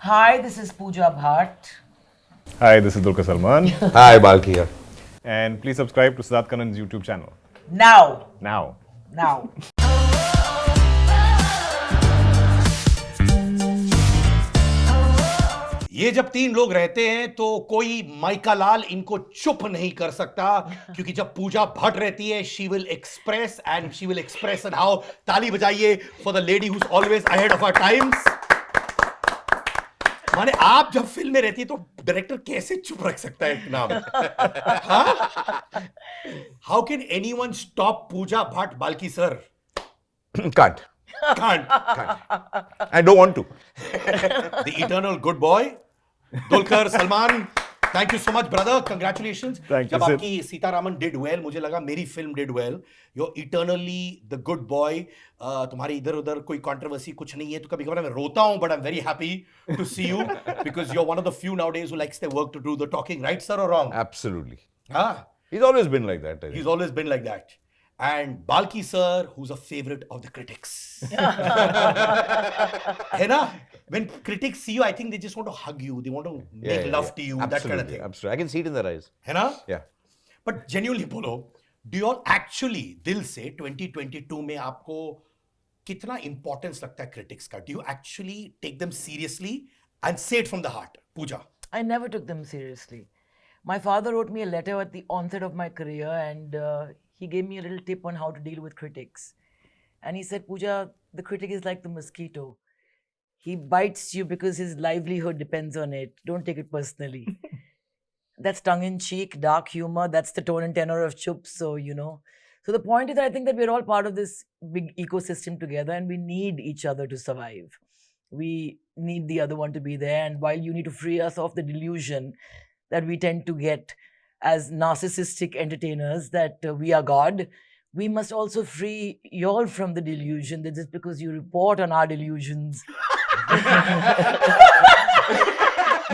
Hi, this is Pooja Bhatt. Hi, this is Dulquer Salmaan. Hi, Balki here. And please subscribe to Siddharth Kannan's YouTube channel. Now. Now. Now. ये जब तीन लोग रहते हैं तो कोई माइका लाल इनको चुप नहीं कर सकता क्योंकि जब पूजा भट्ट रहती है she will express and how ताली बजाइए for the lady who is always ahead of her times. माने आप जब फिल्म में रहती है तो डायरेक्टर कैसे चुप रख सकता है एक नाम? How can anyone stop Pooja Bhatt Balki sir? Can't. I don't want to. The eternal good boy, Dulquer Salmaan. Thank you so much, brother. Congratulations. Thank you, जब sir. आपकी सीतारामन did well, मुझे लगा मेरी film did well. You're eternally the good boy. तुम्हारी इधर उधर कोई controversy कुछ नहीं है तो कभी कभार मैं रोता हूँ, but I'm very happy to see you because you're one of the few nowadays who likes their work to do the talking, right, sir, or wrong? Absolutely. हाँ. He's always been like that. I think. He's always been like that. And Balki sir, who's a favorite of the critics. है ना? When critics see you, I think they just want to hug you. They want to make love to you. Absolutely, that kind of thing. Absolutely. I can see it in their eyes. है ना? Yeah. But genuinely बोलो, do you all actually दिल से 2022 में आपको कितना importance लगता है critics का? Do you actually take them seriously and say it from the heart? Pooja. I never took them seriously. My father wrote me a letter at the onset of my career and he gave me a little tip on how to deal with critics. And he said, Pooja, the critic is like the mosquito. He bites you because his livelihood depends on it. Don't take it personally. That's tongue-in-cheek, dark humor. That's the tone and tenor of Chup. So, So the point is that I think that we're all part of this big ecosystem together and we need each other to survive. We need the other one to be there. And while you need to free us of the delusion that we tend to get as narcissistic entertainers that we are God, we must also free y'all from the delusion that just because you report on our delusions,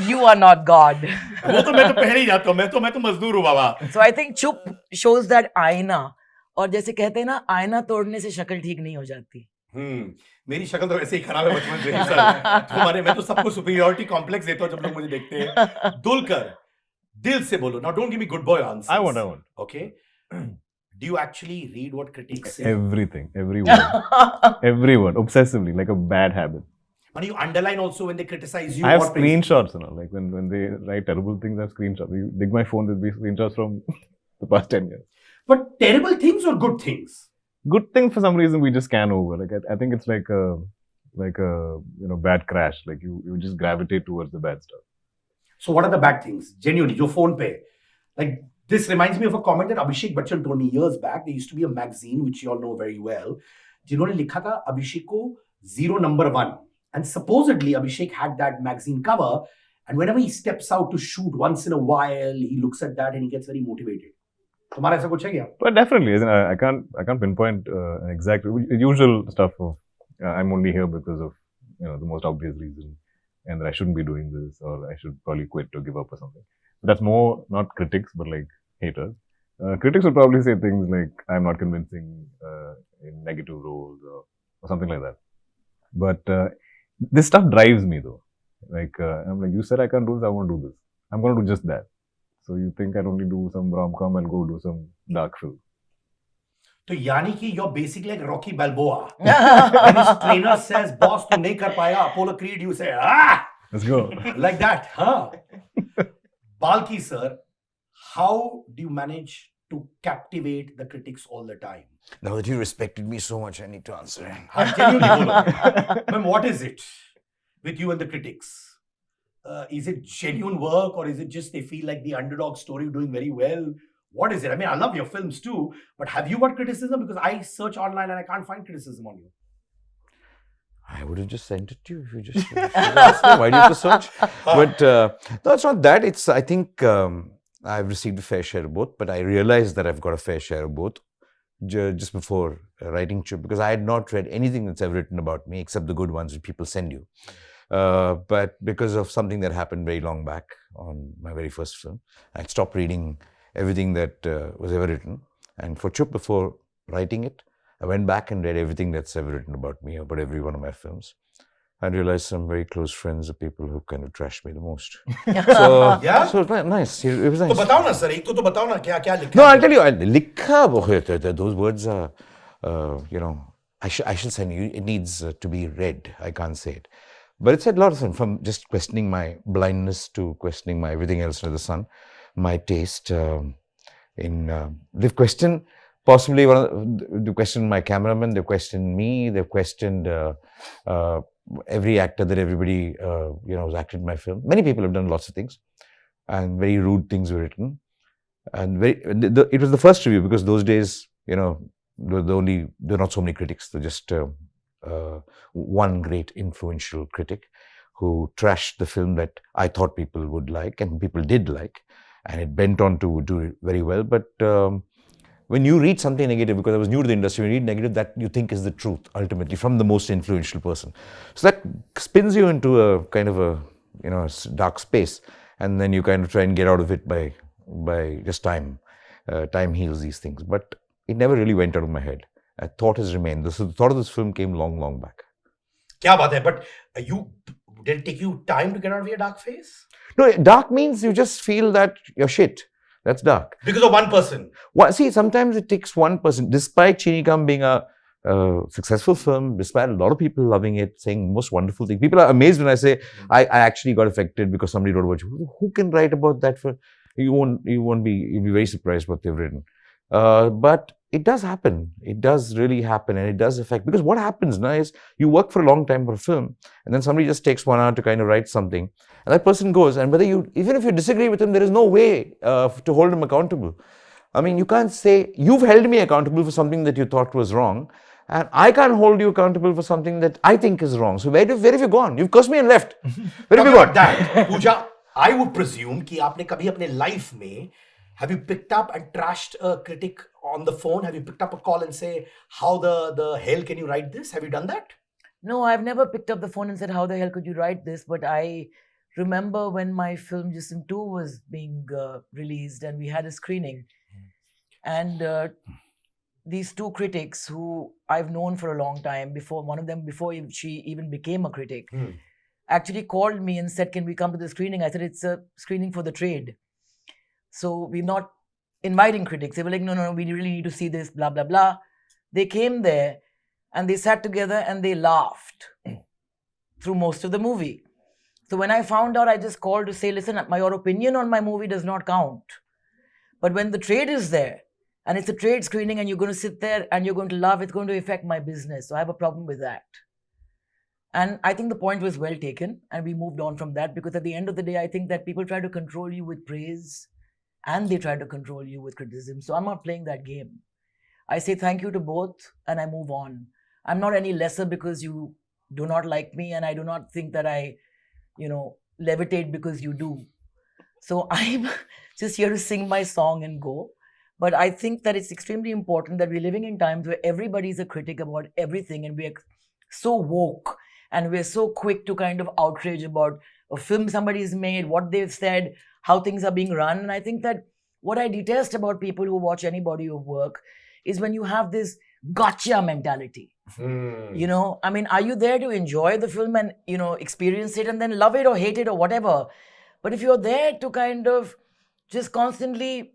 you are not God. वो तो मैं तो पहले ही जाता हूँ, मैं तो मजदूर हूँ बाबा. So I think Chup shows that आईना, और जैसे कहते हैं ना, आईना तोड़ने से शक्ल ठीक नहीं हो जाती. मेरी शक्ल तो वैसे ही खराब है बचपन से ही सर. तुम्हारे मैं तो सबको सुपीरियरिटी कॉम्प्लेक्स देता हूँ जब लोग मुझे देखते हैं. Dulquer, दिल से बोलो. Now don't give me good boy answers. I won't. Okay. Do you actually read what critics say? Everything. Everyone. Everyone. Obsessively. Like a bad habit. And you underline also when they criticize you. I have or praise you. screenshots, Like when they write terrible things, I have screenshots. You dig my phone, there'll be screenshots from the past 10 years. But terrible things or good things? Good thing for some reason we just scan over. Like I think it's like a bad crash. Like you just gravitate towards the bad stuff. So what are the bad things? Genuinely, your phone pay. Like this reminds me of a comment that Abhishek Bachchan told me years back. There used to be a magazine which you all know very well. जिन्होंने लिखा था अभिषेक को 0 number 1. And supposedly Abhishek had that magazine cover. And whenever he steps out to shoot once in a while, he looks at that and he gets very motivated. तुम्हारा ऐसा कुछ है क्या? But definitely, I can't pinpoint an exact usual stuff of I'm only here because of the most obvious reason, and that I shouldn't be doing this or I should probably quit or give up or something. But that's more not critics but like haters. Critics would probably say things like I'm not convincing in negative roles or something like that. But this stuff drives me though. Like I'm like, you said I can't do this, I want to do this. I'm going to do just that. So you think I'd only do some rom-com, I'll go do some dark film. तो यानी कि you're basically like Rocky Balboa. When his trainer says, boss, tu nahi kar paya, Apollo Creed, you say, ah! Let's go. Like that, huh? Balki sir, how do you manage to captivate the critics all the time? Now that you respected me so much, I need to answer. Genuinely bolo. Ma'am, what is it with you and the critics? Is it genuine work or is it just they feel like the underdog story doing very well? What is it? I mean, I love your films too, but have you got criticism? Because I search online and I can't find criticism on you. I would have just sent it to you if you just asked me. Why do you have to search? But no, it's not that. I think I've received a fair share of both, but I realized that I've got a fair share of both just before writing Chup, because I had not read anything that's ever written about me except the good ones which people send you. But because of something that happened very long back on my very first film, I stopped reading everything that was ever written. And for Chup, before writing it, I went back and read everything that's ever written about me, about every one of my films. and realized some very close friends are people who kind of trashed me the most. So, Yeah? so it was nice. It was तो nice. बताओ ना sir, एक तो बताओ ना क्या क्या लिखा No, है? I'll tell you, likha, those words are, I shall send you, it needs to be read. I can't say it. But it said a lot of things, from just questioning my blindness to questioning my everything else under the sun, my taste they've questioned possibly they've questioned my cameraman, they've questioned me, they've questioned every actor that everybody, has acted in my film. Many people have done lots of things, and very rude things were written. And it was the first review, because those days, there were not so many critics. There were just one great influential critic who trashed the film that I thought people would like, and people did like, and it went on to do very well. But when you read something negative, because I was new to the industry, when you read negative, that you think is the truth, ultimately, from the most influential person. So that spins you into a kind of a dark space, and then you kind of try and get out of it by just time. Time heals these things. But it never really went out of my head. A thought has remained. The thought of this film came long, long back. क्या बात है? But did it take you time to get out of your dark phase? No, dark means you just feel that you're shit. That's dark. Because of one person. See, sometimes it takes one person. Despite Cheeni Kum being a successful film, despite a lot of people loving it, saying most wonderful things. People are amazed when I say I actually got affected because somebody wrote about you. Who can write about that? You'll be very surprised what they've written. But it does happen. It does really happen, and it does affect. Because what happens now is you work for a long time for a film, and then somebody just takes 1 hour to kind of write something, and that person goes. And even if you disagree with him, there is no way to hold him accountable. I mean, you can't say you've held me accountable for something that you thought was wrong, and I can't hold you accountable for something that I think is wrong. So where have you gone? You've cursed me and left. Where have you gone? That, Pooja, I would presume कि आपने कभी अपने life में, have you picked up and trashed a critic on the phone? Have you picked up a call and say, how the hell can you write this? Have you done that? No, I've never picked up the phone and said, how the hell could you write this? But I remember when my film Jism 2 was being released, and we had a screening. And these two critics who I've known for a long time, before she even became a critic, actually called me and said, can we come to the screening? I said, it's a screening for the trade. So we're not inviting critics. They were like, no, we really need to see this, blah, blah, blah. They came there and they sat together and they laughed through most of the movie. So when I found out, I just called to say, listen, your opinion on my movie does not count. But when the trade is there, and it's a trade screening, and you're going to sit there and you're going to laugh, it's going to affect my business. So I have a problem with that. And I think the point was well taken, and we moved on from that, because at the end of the day, I think that people try to control you with praise, and they try to control you with criticism. So I'm not playing that game. I say thank you to both, and I move on. I'm not any lesser because you do not like me, and I do not think that I, levitate because you do. So I'm just here to sing my song and go. But I think that it's extremely important that we're living in times where everybody's a critic about everything, and we're so woke, and we're so quick to kind of outrage about a film somebody's made, what they've said, how things are being run. And I think that what I detest about people who watch any body of work is when you have this gotcha mentality. I mean, are you there to enjoy the film and, experience it and then love it or hate it or whatever? But if you're there to kind of just constantly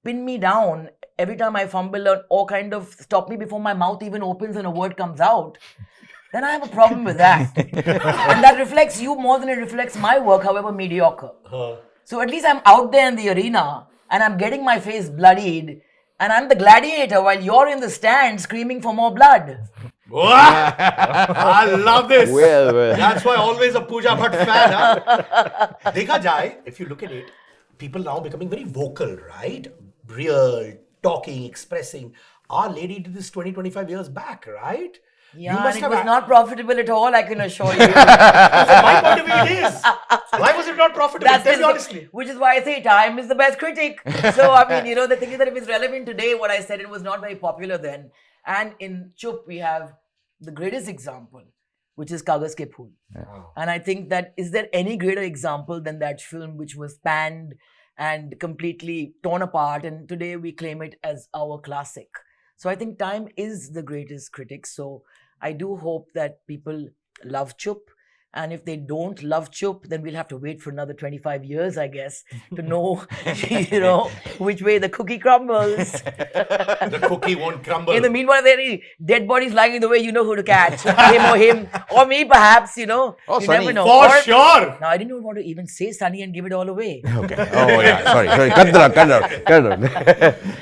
pin me down every time I fumble, or kind of stop me before my mouth even opens and a word comes out, then I have a problem with that. And that reflects you more than it reflects my work, however mediocre. So at least I'm out there in the arena and I'm getting my face bloodied, and I'm the gladiator while you're in the stand screaming for more blood. I love this. Well. That's why always a Pooja Bhatt fan. Huh? Dekha jai, if you look at it, people now becoming very vocal, right? Real, talking, expressing. Our lady did this 20-25 years back, right? Yeah, and it was not profitable at all, I can assure you. From my point of view, it is. Why was it not profitable? Tell me honestly. Which is why I say time is the best critic. So, I mean, the thing is that if it's relevant today, what I said, it was not very popular then. And in Chup, we have the greatest example, which is Kagaz Ke Phool. And I think that, is there any greater example than that film, which was panned and completely torn apart, and today we claim it as our classic. So I think time is the greatest critic. So I do hope that people love Chup, And if they don't love Chup, then we'll have to wait for another 25 years, I guess, to know, which way the cookie crumbles. The cookie won't crumble. In the meanwhile, there are any dead bodies lying in the way, you know who to catch. Him, or me, perhaps, you Sunny. never know. For Or- sure. Now, I didn't want to even say Sunny and give it all away. Okay. Oh, yeah. Sorry. Cut it out.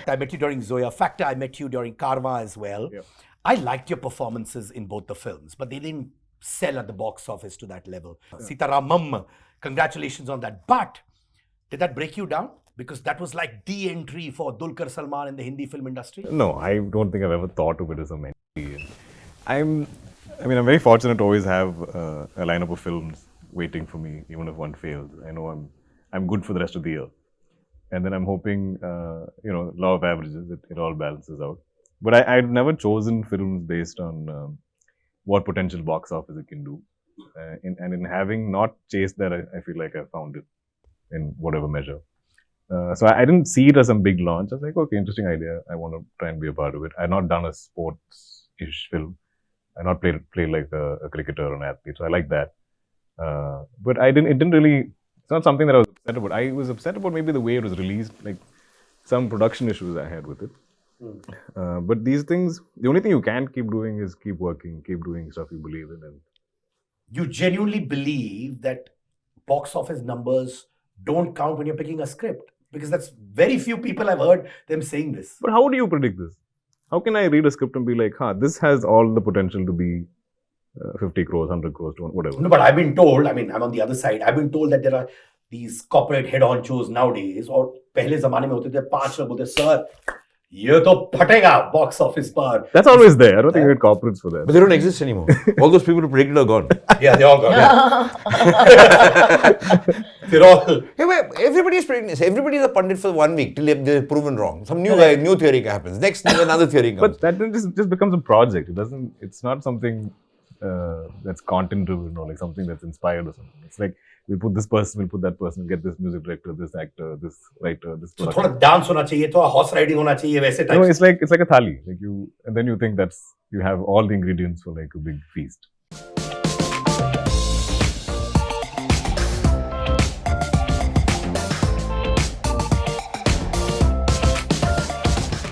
I met you during Zoya Factor. I met you during Karma as well. Yep. I liked your performances in both the films, but they didn't sell at the box office to that level. Sitaramam, congratulations on that. But did that break you down? Because that was like the entry for Dulquer Salmaan in the Hindi film industry. No, I don't think I've ever thought of it as a mentee. I'm very fortunate to always have a lineup of films waiting for me, even if one fails. I know I'm good for the rest of the year. And then I'm hoping, law of averages, it all balances out. But I've never chosen films based on what potential box office it can do. And in having not chased that, I feel like I found it in whatever measure. So I didn't see it as a big launch. I was like, okay, interesting idea. I want to try and be a part of it. I've not done a sports-ish film. I've not played like a cricketer or an athlete. So I like that. But it didn't really, it's not something that I was upset about. I was upset about maybe the way it was released, like some production issues I had with it. But these things, the only thing you can keep doing is keep working, keep doing stuff you believe in. And You genuinely believe that box office numbers don't count when you're picking a script? Because that's very few people I've heard them saying this. But how do you predict this? How can I read a script and be like, this has all the potential to be 50 crores, 100 crores, whatever? No, but I've been told, I'm on the other side, I've been told that there are these corporate head-on shows nowadays, or पहले ज़माने में होते थे 5 लोग बोलते sir ये तो फटेगा box office पर. That's always there. I don't think we had corporates for that. But they don't exist anymore. All those people who predicted are gone. Yeah, they all got it. They're all. Hey, wait, everybody is predicting this. Everybody is a pundit for 1 week till they're proven wrong. Some new theory happens. Next, another theory comes. But that then just becomes a project. It's not something that's content driven or like something that's inspired or something. It's like we'll put this person, we'll put that person, get this music director, this actor, this writer, this So production. थोड़ा dance होना चाहिए, थोड़ा horse riding होना चाहिए, वैसे type. No, it's like a thali. And then you think you have all the ingredients for like a big feast.